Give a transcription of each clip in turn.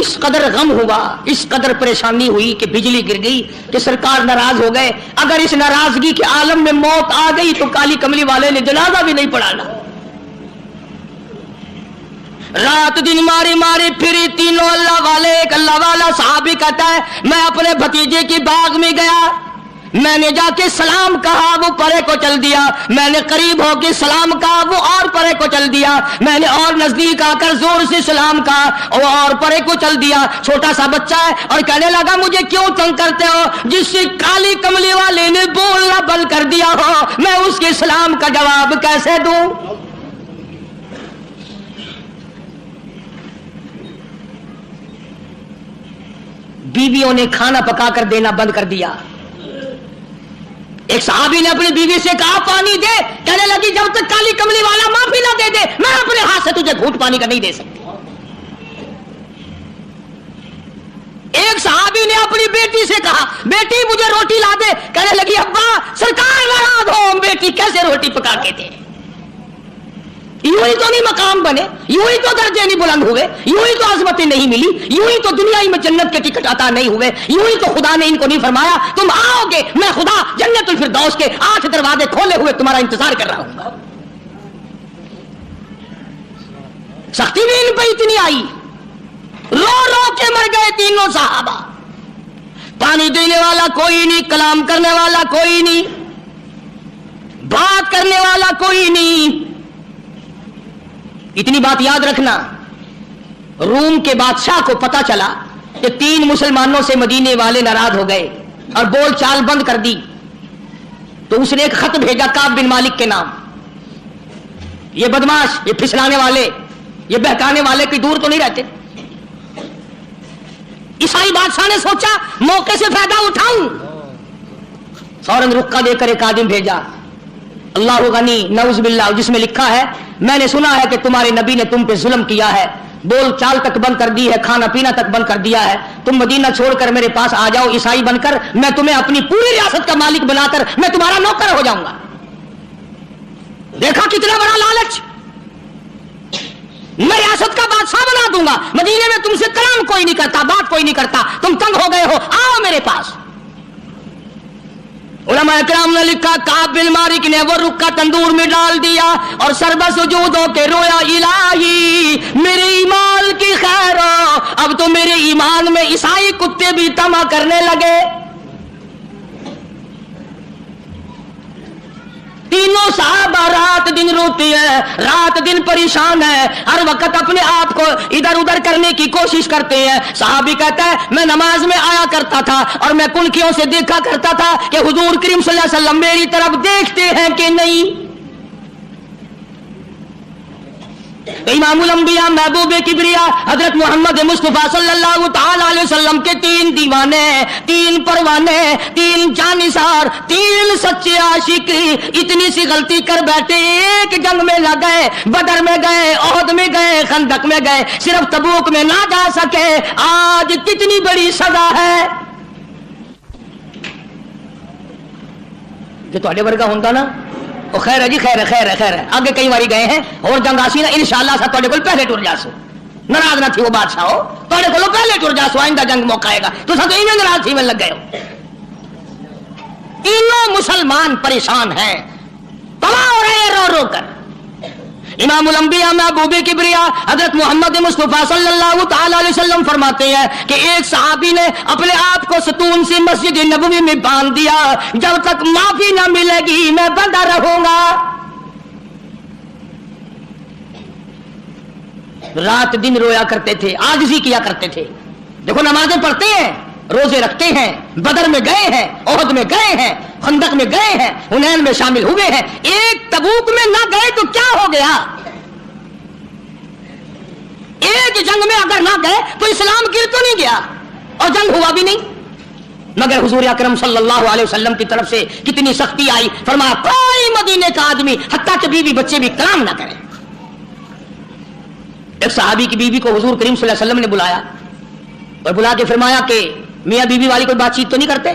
اس قدر غم ہوا, اس قدر پریشانی ہوئی کہ بجلی گر گئی کہ سرکار ناراض ہو گئے. اگر اس ناراضگی کے عالم میں موت آ گئی تو کالی کملی والے نے جنازہ بھی نہیں پڑھانا. رات دن ماری ماری پھری تینوں اللہ والے. ایک اللہ والا صحابی کہتا ہے میں اپنے بھتیجے کی باغ میں گیا, میں نے جا کے سلام کہا, وہ پرے کو چل دیا. میں نے قریب ہو کے سلام کہا, وہ اور پرے کو چل دیا. میں نے اور نزدیک آ کر زور سے سلام کہا, وہ اور پرے کو چل دیا. چھوٹا سا بچہ ہے اور کہنے لگا مجھے کیوں تنگ کرتے ہو, جس سے کالی کملی والے نے بولنا بند کر دیا ہو میں اس کے سلام کا جواب کیسے دوں. بیویوں نے کھانا پکا کر دینا بند کر دیا. ایک صحابی نے اپنی بیوی سے کہا پانی دے, کہنے لگی جب تک کالی کملی والا معافی نہ دے دے میں اپنے ہاتھ سے تجھے گھونٹ پانی کا نہیں دے سکتی. ایک صحابی نے اپنی بیٹی سے کہا بیٹی مجھے روٹی لا دے, کہنے لگی ابا سرکار ناراض ہو, بیٹی کیسے روٹی پکا کے دے. یوں ہی تو نہیں مقام بنے, یوں ہی تو درجے نہیں بلند ہوئے, یوں ہی تو عظمتیں نہیں ملی, یوں ہی تو دنیا میں جنت کے ٹکٹ عطا نہیں ہوئے, یوں ہی تو خدا نے ان کو نہیں فرمایا تم آؤ گے میں خدا جنت الفردوس کے 8 دروازے کھولے ہوئے تمہارا انتظار کر رہا ہوں. سختی بھی ان پہ اتنی آئی, رو رو کے مر گئے تینوں صحابہ. پانی دینے والا کوئی نہیں, کلام کرنے والا کوئی نہیں, بات کرنے والا کوئی نہیں. اتنی بات یاد رکھنا, روم کے بادشاہ کو پتا چلا کہ 3 مسلمانوں سے مدینے والے ناراض ہو گئے اور بول چال بند کر دی, تو اس نے ایک خط بھیجا کعب بن مالک کے نام. یہ بدماش, یہ پھسلانے والے, یہ بہکانے والے کوئی دور تو نہیں رہتے. عیسائی بادشاہ نے سوچا موقع سے فائدہ اٹھاؤں, فوراً رکا دے کر ایک آدمی بھیجا, اللہ غنی نعوذ باللہ, جس میں لکھا ہے میں نے سنا ہے کہ تمہارے نبی نے تم پہ ظلم کیا ہے, بول چال تک بند کر دی ہے, کھانا پینا تک بند کر دیا ہے, تم مدینہ چھوڑ کر میرے پاس آ جاؤ عیسائی بن کر, میں تمہیں اپنی پوری ریاست کا مالک بنا کر میں تمہارا نوکر ہو جاؤں گا. دیکھا کتنا بڑا لالچ, میں ریاست کا بادشاہ بنا دوں گا, مدینے میں تم سے کلام کوئی نہیں کرتا, بات کوئی نہیں کرتا, تم تنگ ہو گئے ہو, آؤ میرے پاس. علماء کرام نے لکھا کعب بن مالک نے وہ رکا تندور میں ڈال دیا اور سربہ سجود ہو کے رویا الہی میرے ایمان کی خیر ہو, اب تو میرے ایمان میں عیسائی کتے بھی طمع کرنے لگے. تینوں صحابہ رات دن روتے ہیں, رات دن پریشان ہے, ہر وقت اپنے آپ کو ادھر ادھر کرنے کی کوشش کرتے ہیں. صحابی کہتا ہے میں نماز میں آیا کرتا تھا اور میں کنکھیوں سے دیکھا کرتا تھا کہ حضور کریم صلی اللہ علیہ وسلم میری طرف دیکھتے ہیں کہ نہیں. امام الانبیاء محبوب کبریا حضرت محمد مصطفیٰ صلی اللہ تعالی علیہ وسلم کے 3 دیوانے, 3 پروانے, 3 جانثار, 3 سچے عاشق اتنی سی غلطی کر بیٹھے, ایک جنگ میں نہ گئے, بدر میں گئے, احد میں گئے, خندق میں گئے, صرف تبوک میں نہ جا سکے. آج کتنی بڑی سزا ہے کہ تھوڑے ورگا ہوندا نا خیر ہے جی, خیر ہے, خیر ہے, خیر ہے, آگے کئی باری گئے ہیں اور جنگ آسی نا انشاءاللہ سا تھوڑے کو پہلے ٹر جاسو, ناراض نہ تھی وہ بادشاہ ہو, تھوڑے کو پہلے ٹر جاسو, آئندہ جنگ موقع آئے گا تو سب تو ناراض تھی میں لگ گئے ہو. تینوں مسلمان پریشان ہیں, تباہ ہو رہے ہیں رو رو کر. امام الانبیاء محبوب کبریا حضرت محمد مصطفیٰ صلی اللہ تعالی علیہ وسلم فرماتے ہیں کہ ایک صحابی نے اپنے آپ کو ستون سے مسجد نبوی میں باندھ دیا, جب تک معافی نہ ملے گی میں بندہ رہوں گا. رات دن رویا کرتے تھے, عاجزی کیا کرتے تھے. دیکھو نمازیں پڑھتے ہیں, روزے رکھتے ہیں, بدر میں گئے ہیں, احد میں گئے ہیں, خندق میں گئے ہیں, حنین میں شامل ہوئے ہیں, ایک تبوک میں نہ گئے تو کیا ہو گیا. ایک جنگ میں اگر نہ گئے تو اسلام گر تو نہیں گیا اور جنگ ہوا بھی نہیں. مگر حضور اکرم صلی اللہ علیہ وسلم کی طرف سے کتنی سختی آئی, فرمایا کوئی مدینے کا آدمی حتیٰ کہ بیوی بچے بھی کلام نہ کرے. ایک صحابی کی بیوی کو حضور کریم صلی اللہ علیہ وسلم نے بلایا اور بلا کے فرمایا کہ میاں بیوی والی کوئی بات چیت تو نہیں کرتے.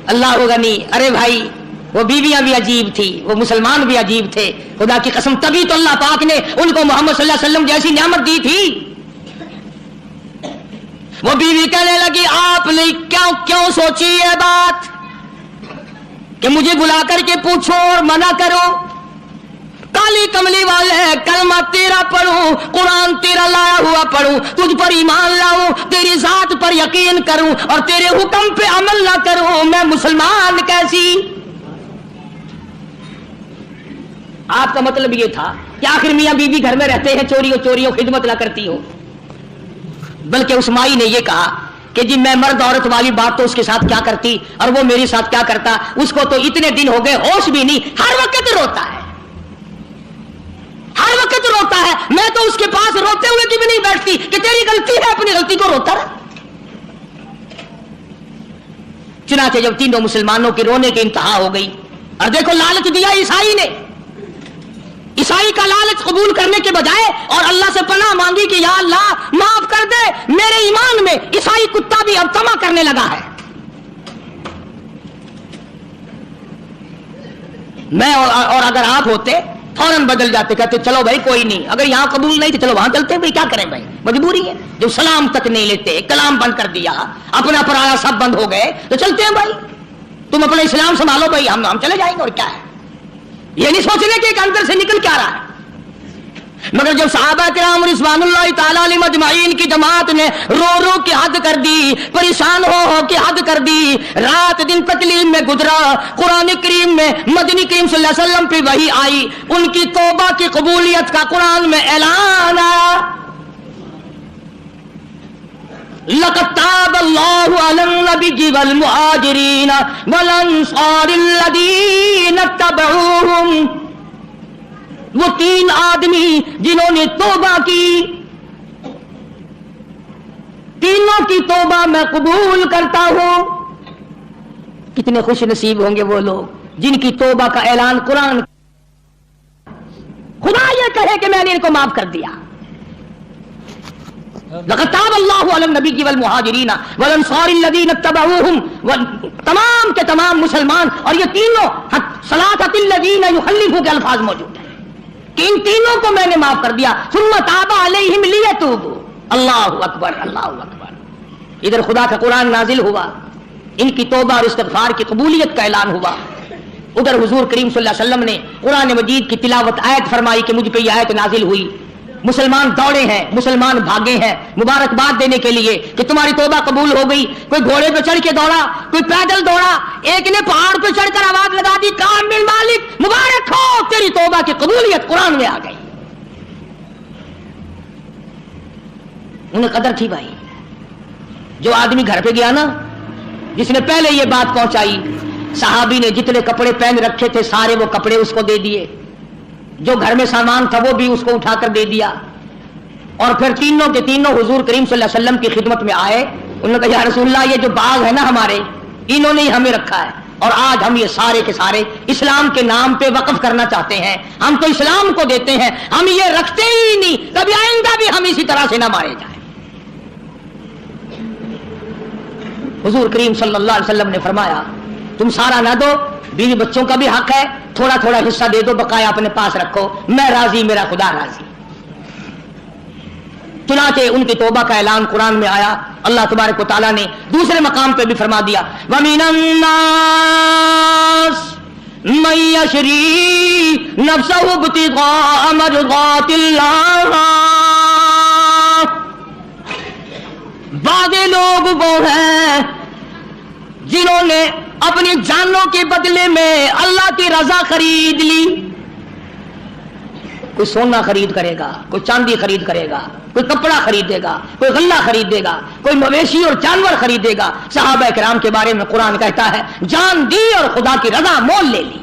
اللہ ہوگا نہیں, ارے بھائی وہ بیویاں بھی عجیب تھی, وہ مسلمان بھی عجیب تھے, خدا کی قسم تبھی تو اللہ پاک نے ان کو محمد صلی اللہ علیہ وسلم جیسی نعمت دی تھی. وہ بیوی کہنے لگی آپ نے کیوں سوچی یہ بات کہ مجھے بلا کر کے پوچھو اور منع کرو؟ کالی کملی والے کلمہ تیرا پڑھوں، قرآن تیرا لایا ہوا پڑھوں، تجھ پر ایمان لاؤں، تیری ذات پر یقین کروں اور تیرے حکم پہ عمل نہ کروں، میں مسلمان کیسی؟ آپ کا مطلب یہ تھا کہ آخر میاں بیوی گھر میں رہتے ہیں، چوریوں خدمت نہ کرتی ہو؟ بلکہ اس مائی نے یہ کہا کہ جی میں مرد عورت والی بات تو اس کے ساتھ کیا کرتی اور وہ میرے ساتھ کیا کرتا، اس کو تو اتنے دن ہو گئے ہوش بھی نہیں، ہر وقت روتا ہے، ہر وقت روتا ہے، میں تو اس کے پاس روتے ہوئے کی بھی نہیں بیٹھتی کہ تیری غلطی ہے، اپنی غلطی کو روتا رہا۔ چنانچہ جب تینوں مسلمانوں کے رونے کی انتہا ہو گئی، اور دیکھو لالچ دیا عیسائی نے، عیسائی کا لالچ قبول کرنے کے بجائے اور اللہ سے پناہ مانگی کہ یا اللہ معاف کر دے، میرے ایمان میں عیسائی کتا بھی اب طمع کرنے لگا ہے۔ میں اور اگر آپ ہوتے فوراً بدل جاتے، کہتے چلو بھائی کوئی نہیں، اگر یہاں قبول نہیں تو چلو وہاں چلتے، بھائی کیا کریں بھائی، مجبوری ہے۔ جو سلام تک نہیں لیتے، کلام بند کر دیا، اپنا پرایا سب بند ہو گئے، تو چلتے ہیں بھائی، تم اپنا اسلام سنبھالو بھائی، ہم چلے جائیں گے، اور کیا ہے۔ یہ نہیں سوچنے کہ ایک اندر سے نکل کیا رہا ہے۔ مگر جب صحابہ کرام رضوان اللہ تعالی علیہم اجمعین کی جماعت نے رو کے حد کر دی، پریشان ہو کے حد کر دی، رات دن تکلیف میں گزرا، قرآن کریم میں مدنی کریم صلی اللہ علیہ وسلم پہ وحی آئی، ان کی توبہ کی قبولیت کا قرآن میں اعلان آیا، لَقَدْ تَابَ اللَّهُ عَلَى النَّبِيِّ وَالْمُهَاجِرِينَ وَالْأَنصَارِ الَّذِينَ اتَّبَعُوهُمْ۔ وہ تین آدمی جنہوں نے توبہ کی، تینوں کی توبہ میں قبول کرتا ہوں۔ کتنے خوش نصیب ہوں گے وہ لوگ جن کی توبہ کا اعلان قرآن، خدا یہ کہے کہ میں نے ان کو معاف کر دیا۔ لَقَدْ تَابَ اللَّهُ عَلَى النَّبِيِّ وَالْمُهَاجِرِينَ وَالْأَنصَارِ الَّذِينَ اتَّبَعُوهُمْ، تمام کے تمام مسلمان، اور یہ تینوں ثلاثۃ الذین یخلفوا کے الفاظ موجود ہیں کہ ان تینوں کو میں نے معاف کر دیا۔ ثم تاب علیہم لیتوبوا، اللہ اکبر اللہ اکبر۔ ادھر خدا کا قرآن نازل ہوا، ان کی توبہ اور استغفار کی قبولیت کا اعلان ہوا، ادھر حضور کریم صلی اللہ علیہ وسلم نے قرآن مجید کی تلاوت آیت فرمائی کہ مجھ پہ یہ آیت نازل ہوئی۔ مسلمان دوڑے ہیں، مسلمان بھاگے ہیں مبارکباد دینے کے لیے کہ تمہاری توبہ قبول ہو گئی۔ کوئی گھوڑے پہ چڑھ کے دوڑا، کوئی پیدل دوڑا، ایک نے پہاڑ پہ چڑھ کر آواز لگا دی، کامل مالک مبارک ہو، تیری توبہ کی قبولیت قرآن میں آ گئی۔ انہیں قدر تھی بھائی۔ جو آدمی گھر پہ گیا نا، جس نے پہلے یہ بات پہنچائی، صحابی نے جتنے کپڑے پہن رکھے تھے سارے وہ کپڑے اس کو دے دیے، جو گھر میں سامان تھا وہ بھی اس کو اٹھا کر دے دیا، اور پھر تینوں کے تینوں حضور کریم صلی اللہ علیہ وسلم کی خدمت میں آئے۔ انہوں نے کہا یا رسول اللہ، یہ جو باغ ہے نا ہمارے، انہوں نے ہی ہمیں رکھا ہے، اور آج ہم یہ سارے کے سارے اسلام کے نام پہ وقف کرنا چاہتے ہیں، ہم تو اسلام کو دیتے ہیں، ہم یہ رکھتے ہی نہیں، کبھی آئندہ بھی ہم اسی طرح سے نہ مارے جائیں۔ حضور کریم صلی اللہ علیہ وسلم نے فرمایا تم سارا نہ دو، بیوی بچوں کا بھی حق ہے، تھوڑا تھوڑا حصہ دے دو، بقایا اپنے پاس رکھو، میں راضی میرا خدا راضی۔ چنانچہ ان کی توبہ کا اعلان قرآن میں آیا۔ اللہ تبارک و تعالیٰ نے دوسرے مقام پہ بھی فرما دیا، وَمِنَ النَّاسِ مَن يَشْرِي نَفْسَهُ ابْتِغَاءَ مَرْضَاتِ اللَّهِ۔ بعض لوگ وہ ہیں جنہوں نے اپنی جانوں کے بدلے میں اللہ کی رضا خرید لی۔ کوئی سونا خرید کرے گا، کوئی چاندی خرید کرے گا، کوئی کپڑا خریدے گا، کوئی غلہ خریدے گا، کوئی مویشی اور جانور خریدے گا۔ صحابہ کرام کے بارے میں قرآن کہتا ہے جان دی اور خدا کی رضا مول لے لی،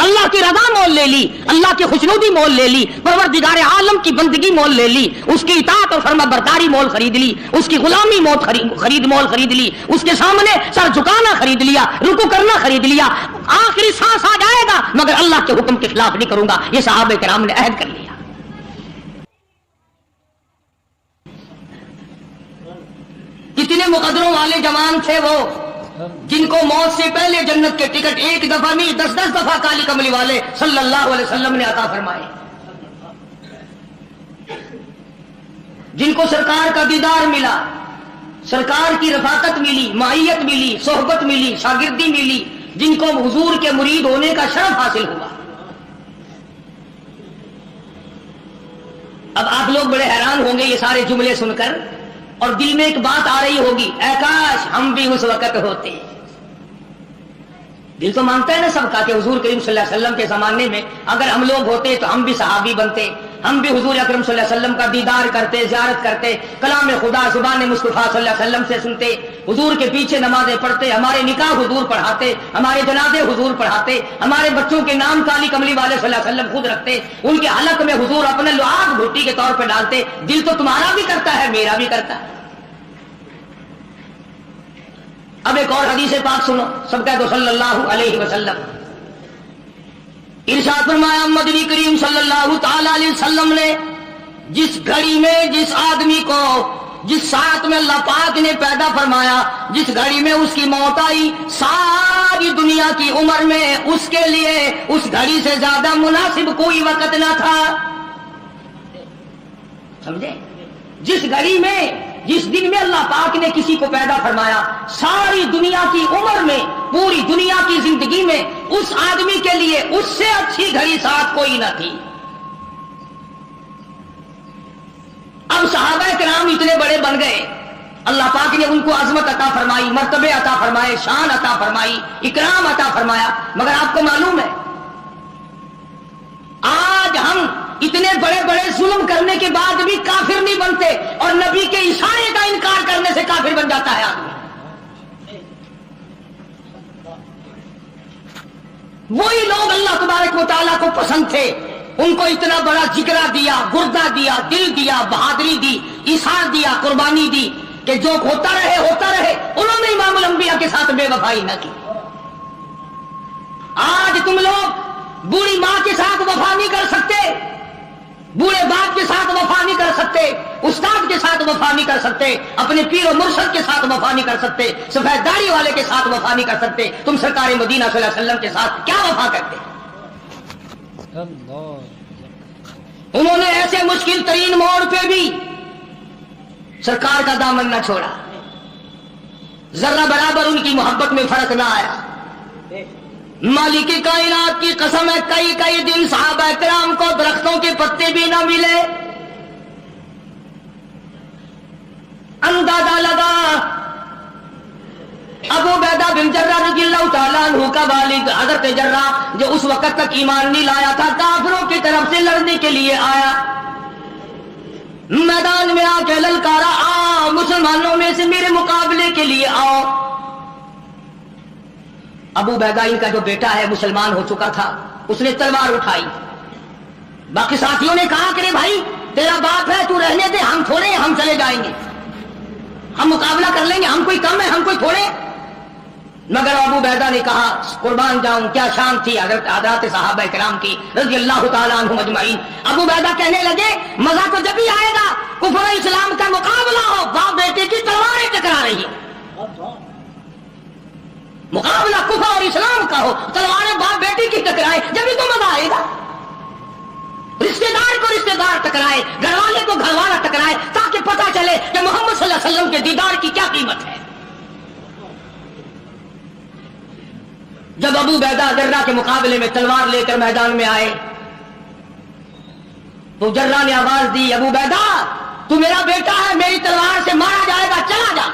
اللہ کی رضا مول لے لی، اللہ کی خوشنودی مول لے لی، پروردگار عالم کی بندگی مول لے لی، اس کی اطاعت اور فرما برداری مول خرید لی، اس کی غلامی مول خرید لی، اس کے سامنے سر جھکانا خرید لیا، رکوع کرنا خرید لیا۔ آخری سانس آ جائے گا مگر اللہ کے حکم کے خلاف نہیں کروں گا، یہ صحابہ کرام نے عہد کر لیا۔ کتنے مقدروں والے جوان تھے وہ جن کو موت سے پہلے جنت کے ٹکٹ ایک دفعہ نہیں 10 دفعہ کالی کملی والے صلی اللہ علیہ وسلم نے عطا فرمائے۔ جن کو سرکار کا دیدار ملا، سرکار کی رفاقت ملی، معیت ملی، صحبت ملی، شاگردی ملی، جن کو حضور کے مرید ہونے کا شرف حاصل ہوا۔ اب آپ لوگ بڑے حیران ہوں گے یہ سارے جملے سن کر، اور دل میں ایک بات آ رہی ہوگی، اے کاش ہم بھی اس وقت ہوتے۔ دل تو مانتا ہے نا سب کا کہ حضور کریم صلی اللہ علیہ وسلم کے زمانے میں اگر ہم لوگ ہوتے تو ہم بھی صحابی بنتے، ہم بھی حضور اکرم صلی اللہ علیہ وسلم کا دیدار کرتے، زیارت کرتے، کلام خدا زبان مصطفیٰ صلی اللہ علیہ وسلم سے سنتے، حضور کے پیچھے نمازیں پڑھتے، ہمارے نکاح حضور پڑھاتے، ہمارے جنازے حضور پڑھاتے، ہمارے بچوں کے نام کالی کملی والے صلی اللہ علیہ وسلم خود رکھتے، ان کے حلق میں حضور اپنے لعاب بھٹی کے طور پہ ڈالتے۔ دل تو تمہارا بھی کرتا ہے، میرا بھی کرتا ہے۔ اب ایک اور حدیث پاک سنو، سب کہہ دو صلی اللہ علیہ وسلم۔ ارشاد فرمایا مدنی کریم صلی اللہ تعالی علیہ وسلم نے جس گھڑی میں جس آدمی کو جس ساعت میں اللہ پاک نے پیدا فرمایا، جس گھڑی میں اس کی موت آئی، ساری دنیا کی عمر میں اس کے لیے اس گھڑی سے زیادہ مناسب کوئی وقت نہ تھا۔ سمجھے؟ جس گھڑی میں جس دن میں اللہ پاک نے کسی کو پیدا فرمایا، ساری دنیا کی عمر میں، پوری دنیا کی زندگی میں اس آدمی کے لیے اس سے اچھی گھڑی ساتھ کوئی نہ تھی۔ اب صحابہ کرام اتنے بڑے بن گئے، اللہ پاک نے ان کو عظمت عطا فرمائی، مرتبے عطا فرمائے، شان عطا فرمائی، اکرام عطا فرمایا، مگر آپ کو معلوم ہے آج ہم اتنے بڑے بڑے ظلم کرنے کے بعد بھی کافر نہیں بنتے، اور نبی کے اشارے کا انکار کرنے سے کافر بن جاتا ہے آدمی۔ وہی لوگ اللہ تبارک و تعالیٰ کو پسند تھے، ان کو اتنا بڑا جگرا دیا، گردہ دیا، دل دیا، بہادری دی، ایثار دیا، قربانی دی کہ جو ہوتا رہے، انہوں نے امام الانبیاء کے ساتھ بے وفائی نہ کی۔ آج تم لوگ بوڑھی ماں کے ساتھ وفا نہیں کر سکتے، بوڑھے باپ کے ساتھ وفا نہیں کر سکتے، استاد کے ساتھ وفا نہیں کر سکتے، اپنے پیر و مرشد کے ساتھ وفا نہیں کر سکتے، سفید داڑھی والے کے ساتھ وفا نہیں کر سکتے، تم سرکار مدینہ صلی اللہ علیہ وسلم کے ساتھ کیا وفا کرتے؟ انہوں نے ایسے مشکل ترین موڑ پہ بھی سرکار کا دامن نہ چھوڑا، ذرہ برابر ان کی محبت میں فرق نہ آیا۔ مالک کائنات کی قسم ہے، کئی دن صحابہ کرام کو درختوں کے پتے بھی نہ ملے، اندازہ لگا ابو عبیدہ بن جراح رضی اللہ تعالیٰ عنہ کا والد حضرت جراح جو اس وقت تک ایمان نہیں لایا تھا، کافروں کی طرف سے لڑنے کے لیے آیا، میدان میں آ کے للکارا، آؤ مسلمانوں میں سے میرے مقابلے کے لیے آؤ۔ ابو عبیدہ ان کا جو بیٹا ہے مسلمان ہو چکا تھا، اس نے تلوار اٹھائی، باقی ساتھیوں نے کہا کہ بھائی تیرا باپ ہے، تو رہنے دے، ہم تھوڑے ہیں، ہم چلے جائیں گے، ہم مقابلہ کر لیں گے، ہم کوئی کم ہے، ہم کوئی تھوڑے۔ مگر ابو عبیدہ نے کہا قربان جاؤں، کیا شان تھی حضرات صحابہ کرام کی رضی اللہ تعالیٰ عنہم اجمعین۔ ابو عبیدہ کہنے لگے مزہ تو جب ہی آئے گا کفر و اسلام کا مقابلہ ہو، باپ بیٹے کی تلواریں ٹکرا رہی ہیں، مقابلہ کفر اور اسلام کا ہو، تلواریں باپ بیٹی کی ٹکرائے، جبھی تو مزہ آئے گا۔ رشتے دار کو رشتے دار ٹکرائے، گھر والے کو گھر والا ٹکرائے، تاکہ پتہ چلے کہ محمد صلی اللہ علیہ وسلم کے دیدار کی کیا قیمت ہے۔ جب ابو عبیدہ جراح کے مقابلے میں تلوار لے کر میدان میں آئے تو جراح نے آواز دی ابو عبیدہ تو میرا بیٹا ہے، میری تلوار سے مارا جائے گا، چلا جا۔